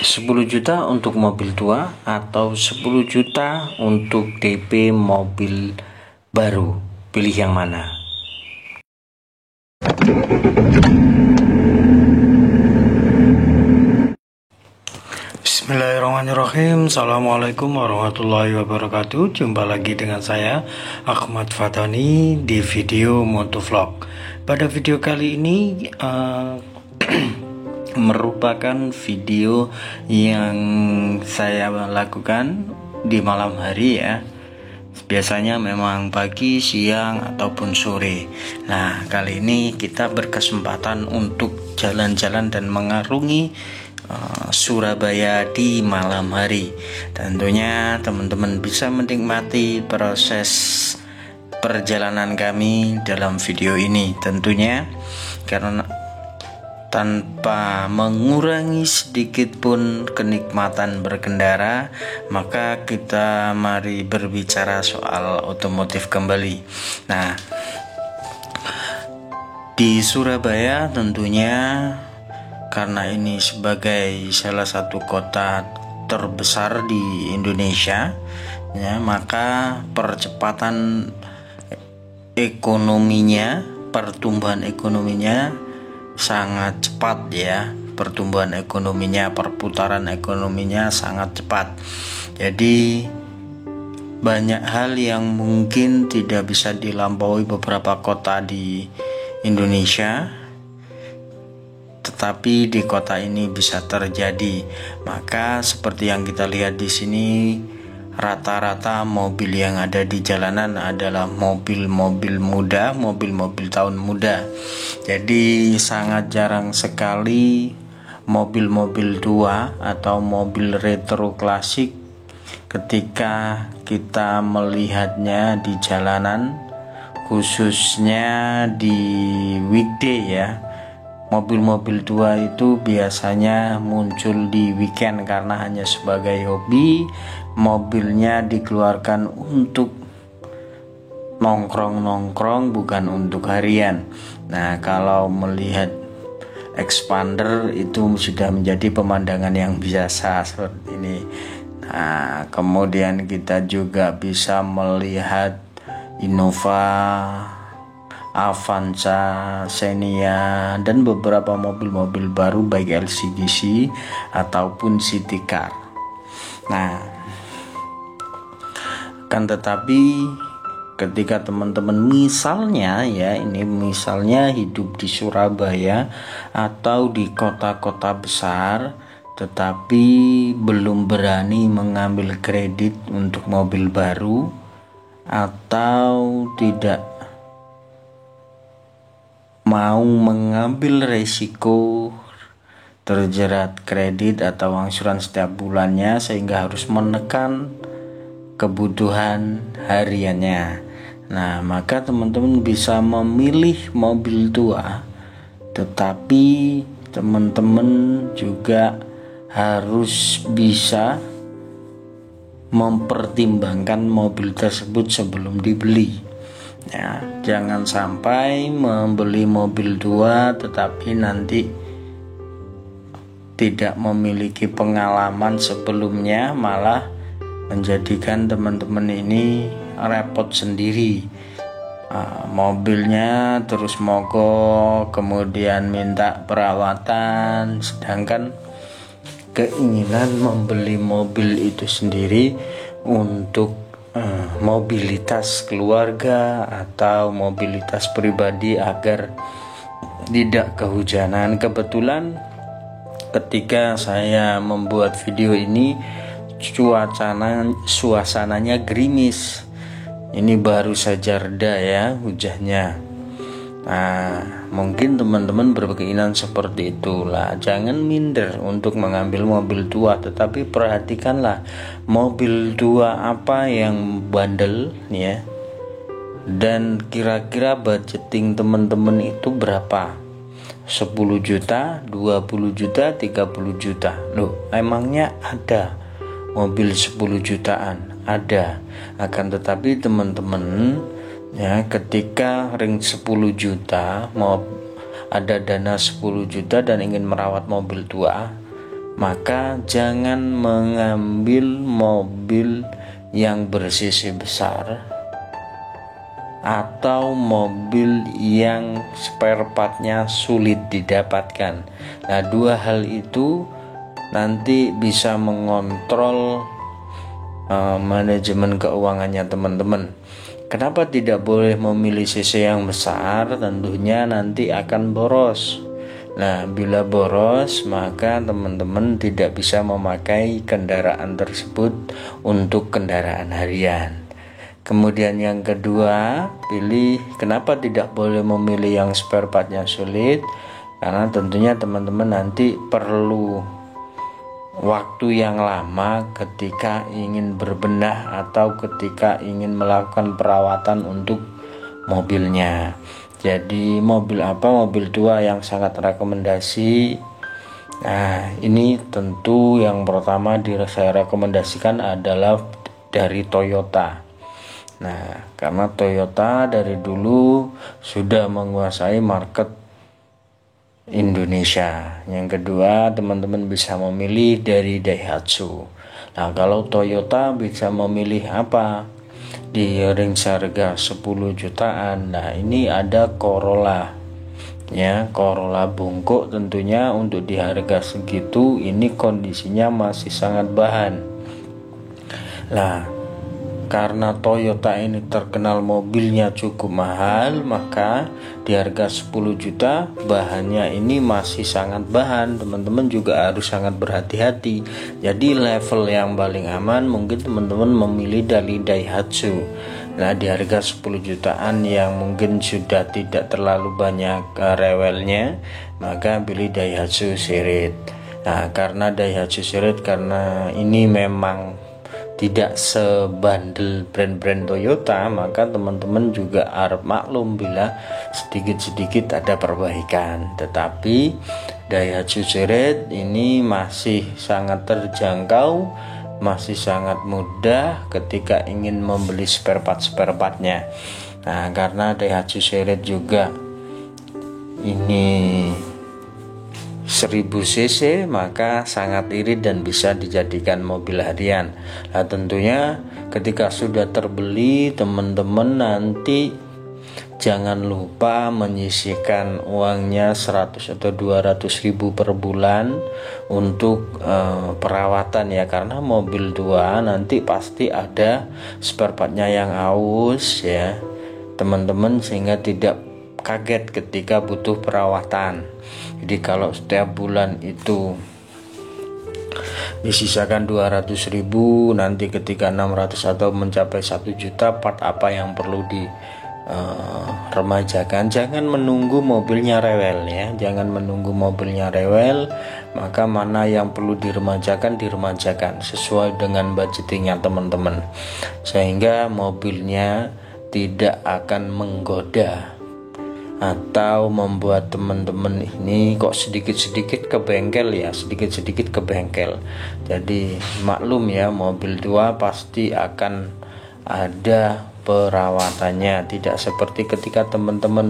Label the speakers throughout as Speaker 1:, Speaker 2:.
Speaker 1: 10 juta untuk mobil tua atau 10 juta untuk DP mobil baru? Pilih yang mana? Bismillahirrahmanirrahim. Assalamualaikum warahmatullahi wabarakatuh. Jumpa lagi dengan saya Ahmad Fatani di video Motovlog. Pada video kali ini merupakan video yang saya lakukan di malam hari ya. Biasanya memang pagi, siang, ataupun sore. Nah, kali ini kita berkesempatan untuk jalan-jalan dan mengarungi Surabaya di malam hari. Tentunya teman-teman bisa menikmati proses perjalanan kami dalam video ini. Tentunya karena tanpa mengurangi sedikit pun kenikmatan berkendara, maka kita mari berbicara soal otomotif kembali. Nah, di Surabaya tentunya karena ini sebagai salah satu kota terbesar di Indonesia ya, maka percepatan ekonominya, pertumbuhan ekonominya sangat cepat ya. Pertumbuhan ekonominya, perputaran ekonominya sangat cepat. Jadi banyak hal yang mungkin tidak bisa dilampaui beberapa kota di Indonesia, tetapi di kota ini bisa terjadi. Maka seperti yang kita lihat di sini, rata-rata mobil yang ada di jalanan adalah mobil-mobil muda, mobil-mobil tahun muda. Jadi sangat jarang sekali mobil-mobil tua atau mobil retro klasik ketika kita melihatnya di jalanan, khususnya di weekday ya. Mobil-mobil tua itu biasanya muncul di weekend karena hanya sebagai hobi. Mobilnya dikeluarkan untuk nongkrong-nongkrong, bukan untuk harian. Nah, kalau melihat expander itu sudah menjadi pemandangan yang biasa seperti ini. Nah, kemudian kita juga bisa melihat Innova, Avanza, Xenia, dan beberapa mobil-mobil baru baik LCGC ataupun city car. Nah, kan tetapi ketika teman-teman misalnya hidup di Surabaya atau di kota-kota besar tetapi belum berani mengambil kredit untuk mobil baru atau tidak mau mengambil resiko terjerat kredit atau angsuran setiap bulannya sehingga harus menekan kebutuhan hariannya. Nah, maka teman-teman bisa memilih mobil tua, tetapi teman-teman juga harus bisa mempertimbangkan mobil tersebut sebelum dibeli. Ya, jangan sampai membeli mobil tua tetapi nanti tidak memiliki pengalaman sebelumnya, malah menjadikan teman-teman ini repot sendiri. Mobilnya terus mogok, kemudian minta perawatan, sedangkan keinginan membeli mobil itu sendiri untuk mobilitas keluarga atau mobilitas pribadi agar tidak kehujanan. Kebetulan ketika saya membuat video ini suasananya gerimis. Ini baru saja reda ya hujannya. Nah, mungkin teman-teman berkeinginan seperti itulah. Jangan minder untuk mengambil mobil tua, tetapi perhatikanlah mobil tua apa yang bandel ya. Dan kira-kira budgeting teman-teman itu berapa? 10 juta, 20 juta, 30 juta. Loh, emangnya ada mobil 10 jutaan? Ada. Akan tetapi teman-teman ya, ketika ring 10 juta mau ada dana 10 juta dan ingin merawat mobil tua, maka jangan mengambil mobil yang bersisi besar atau mobil yang spare partnya sulit didapatkan. Nah, dua hal itu nanti bisa mengontrol manajemen keuangannya teman-teman. Kenapa tidak boleh memilih CC yang besar? Tentunya nanti akan boros. Nah, bila boros, maka teman-teman tidak bisa memakai kendaraan tersebut untuk kendaraan harian. Kemudian yang kedua, kenapa tidak boleh memilih yang spare partnya sulit? Karena tentunya teman-teman nanti perlu waktu yang lama ketika ingin berbenah atau ketika ingin melakukan perawatan untuk mobilnya. Jadi mobil apa? Mobil tua yang sangat rekomendasi. Nah, ini tentu yang pertama saya rekomendasikan adalah dari Toyota. Nah, karena Toyota dari dulu sudah menguasai market Indonesia. Yang kedua, teman-teman bisa memilih dari Daihatsu. Nah, kalau Toyota bisa memilih apa? Di range harga 10 jutaan. Nah, ini ada Corolla. Ya, Corolla bungkuk tentunya untuk di harga segitu ini kondisinya masih sangat bahan. Nah, karena Toyota ini terkenal mobilnya cukup mahal, maka di harga 10 juta bahannya ini masih sangat bahan. Teman-teman juga harus sangat berhati-hati. Jadi level yang paling aman mungkin teman-teman memilih dari Daihatsu. Nah, di harga 10 jutaan yang mungkin sudah tidak terlalu banyak rewelnya, maka pilih Daihatsu Spirit. Nah, karena Daihatsu Spirit karena ini memang tidak sebandel brand-brand Toyota, maka teman-teman juga harap maklum bila sedikit-sedikit ada perbaikan. Tetapi Daihatsu Spirit ini masih sangat terjangkau, masih sangat mudah ketika ingin membeli spare partnya. Nah, karena Daihatsu Spirit juga ini 1000 cc, maka sangat irit dan bisa dijadikan mobil harian. Nah, tentunya ketika sudah terbeli, teman-teman nanti jangan lupa menyisihkan uangnya 100 atau 200 ribu per bulan untuk perawatan ya, karena mobil tua nanti pasti ada spare partnya yang aus ya teman-teman, sehingga tidak kaget ketika butuh perawatan. Jadi kalau setiap bulan itu disisakan 200 ribu, nanti ketika 600 atau mencapai 1 juta, part apa yang perlu remajakan. Jangan menunggu mobilnya rewel ya, jangan menunggu mobilnya rewel, maka mana yang perlu diremajakan sesuai dengan budgetingnya teman-teman, sehingga mobilnya tidak akan menggoda atau membuat teman-teman ini kok sedikit-sedikit ke bengkel ya, sedikit-sedikit ke bengkel. Jadi maklum ya, mobil tua pasti akan ada perawatannya, tidak seperti ketika teman-teman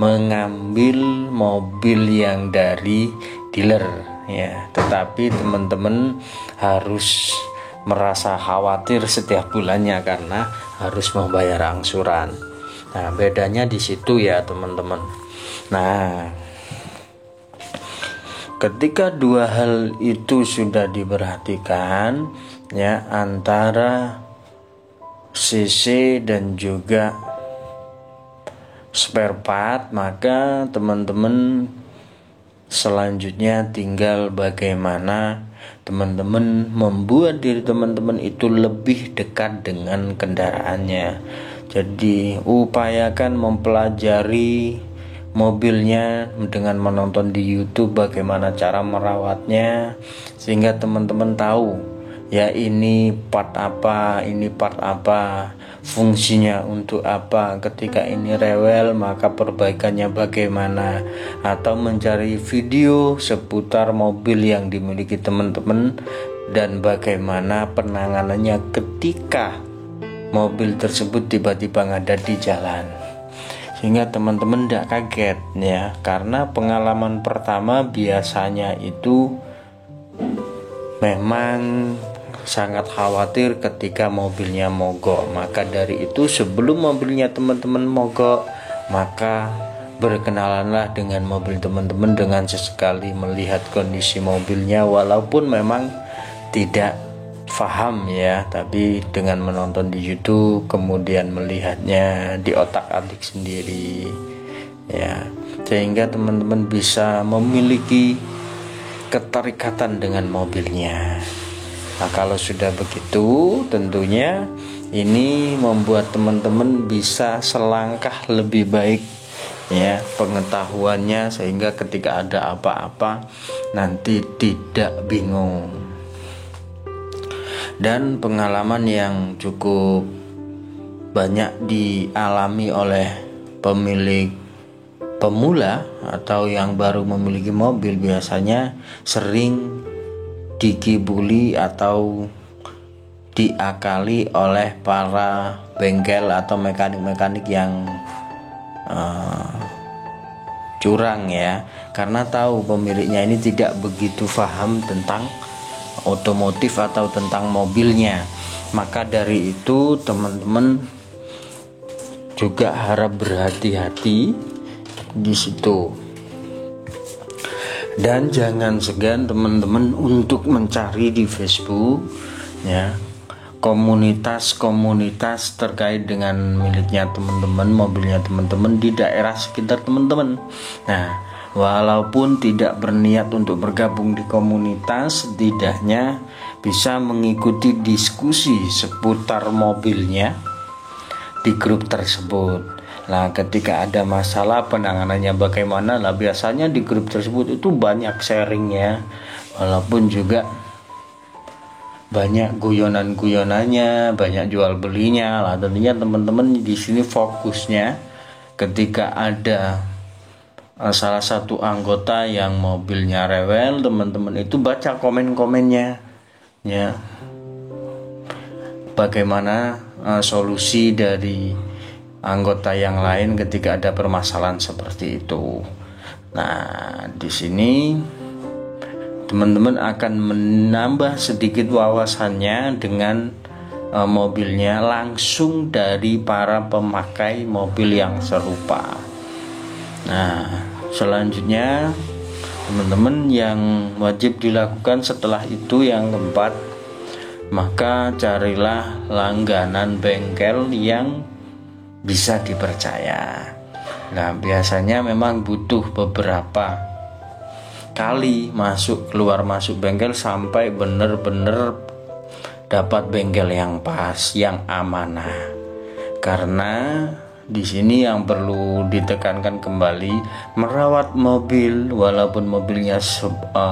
Speaker 1: mengambil mobil yang dari dealer ya, tetapi teman-teman harus merasa khawatir setiap bulannya karena harus membayar angsuran. Nah, bedanya di situ ya teman-teman. Nah, ketika dua hal itu sudah diperhatikan ya, antara CC dan juga spare part, maka teman-teman selanjutnya tinggal bagaimana teman-teman membuat diri teman-teman itu lebih dekat dengan kendaraannya. Jadi upayakan mempelajari mobilnya dengan menonton di YouTube bagaimana cara merawatnya, sehingga teman-teman tahu ya ini part apa, fungsinya untuk apa, ketika ini rewel maka perbaikannya bagaimana, atau mencari video seputar mobil yang dimiliki teman-teman dan bagaimana penanganannya ketika mobil tersebut tiba-tiba ada di jalan, sehingga teman-teman tidak kaget ya, karena pengalaman pertama biasanya itu memang sangat khawatir ketika mobilnya mogok. Maka dari itu sebelum mobilnya teman-teman mogok, maka berkenalanlah dengan mobil teman-teman dengan sesekali melihat kondisi mobilnya, walaupun memang tidak paham ya, tapi dengan menonton di YouTube kemudian melihatnya di otak-atik sendiri ya, sehingga teman-teman bisa memiliki keterikatan dengan mobilnya. Nah, kalau sudah begitu tentunya ini membuat teman-teman bisa selangkah lebih baik ya pengetahuannya, sehingga ketika ada apa-apa nanti tidak bingung. Dan pengalaman yang cukup banyak dialami oleh pemilik pemula atau yang baru memiliki mobil, biasanya sering dikibuli atau diakali oleh para bengkel atau mekanik-mekanik yang curang ya, karena tahu pemiliknya ini tidak begitu paham tentang otomotif atau tentang mobilnya. Maka dari itu teman-teman juga harap berhati-hati di situ. Dan jangan segan teman-teman untuk mencari di Facebook ya komunitas-komunitas terkait dengan miliknya teman-teman, mobilnya teman-teman di daerah sekitar teman-teman. Nah, walaupun tidak berniat untuk bergabung di komunitas, setidaknya bisa mengikuti diskusi seputar mobilnya di grup tersebut. Nah, ketika ada masalah penanganannya bagaimana, lah biasanya di grup tersebut itu banyak sharingnya, walaupun juga banyak guyonan-guyonannya, banyak jual belinya. Lah tentunya teman-teman di sini fokusnya ketika ada salah satu anggota yang mobilnya rewel, teman-teman itu baca komen-komennya ya. Bagaimana solusi dari anggota yang lain ketika ada permasalahan seperti itu. Nah, di sini teman-teman akan menambah sedikit wawasannya dengan mobilnya langsung dari para pemakai mobil yang serupa. Nah, selanjutnya teman-teman yang wajib dilakukan setelah itu yang keempat, maka carilah langganan bengkel yang bisa dipercaya. Nah, biasanya memang butuh beberapa kali keluar masuk bengkel sampai benar-benar dapat bengkel yang pas, yang amanah. Karena di sini yang perlu ditekankan kembali, merawat mobil walaupun mobilnya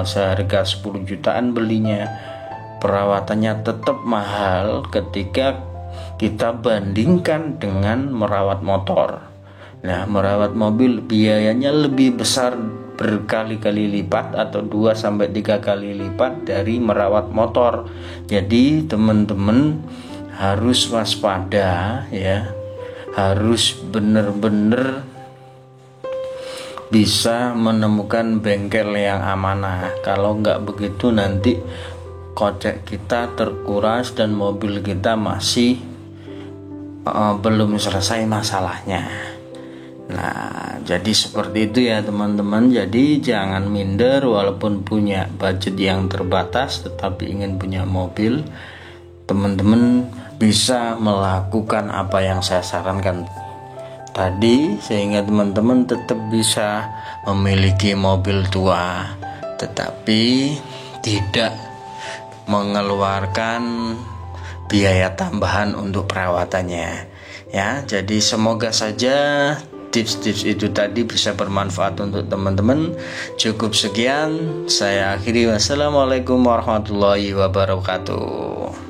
Speaker 1: seharga 10 jutaan belinya, perawatannya tetap mahal ketika kita bandingkan dengan merawat motor. Nah, merawat mobil biayanya lebih besar berkali-kali lipat atau 2-3 kali lipat dari merawat motor. Jadi teman-teman harus waspada ya, harus benar-benar bisa menemukan bengkel yang amanah. Kalau nggak begitu nanti kocek kita terkuras dan mobil kita masih belum selesai masalahnya. Nah, jadi seperti itu ya teman-teman. Jadi jangan minder walaupun punya budget yang terbatas tetapi ingin punya mobil. Teman-teman bisa melakukan apa yang saya sarankan tadi, sehingga teman-teman tetap bisa memiliki mobil tua tetapi tidak mengeluarkan biaya tambahan untuk perawatannya ya. Jadi semoga saja tips-tips itu tadi bisa bermanfaat untuk teman-teman. Cukup sekian, saya akhiri. Wassalamualaikum warahmatullahi wabarakatuh.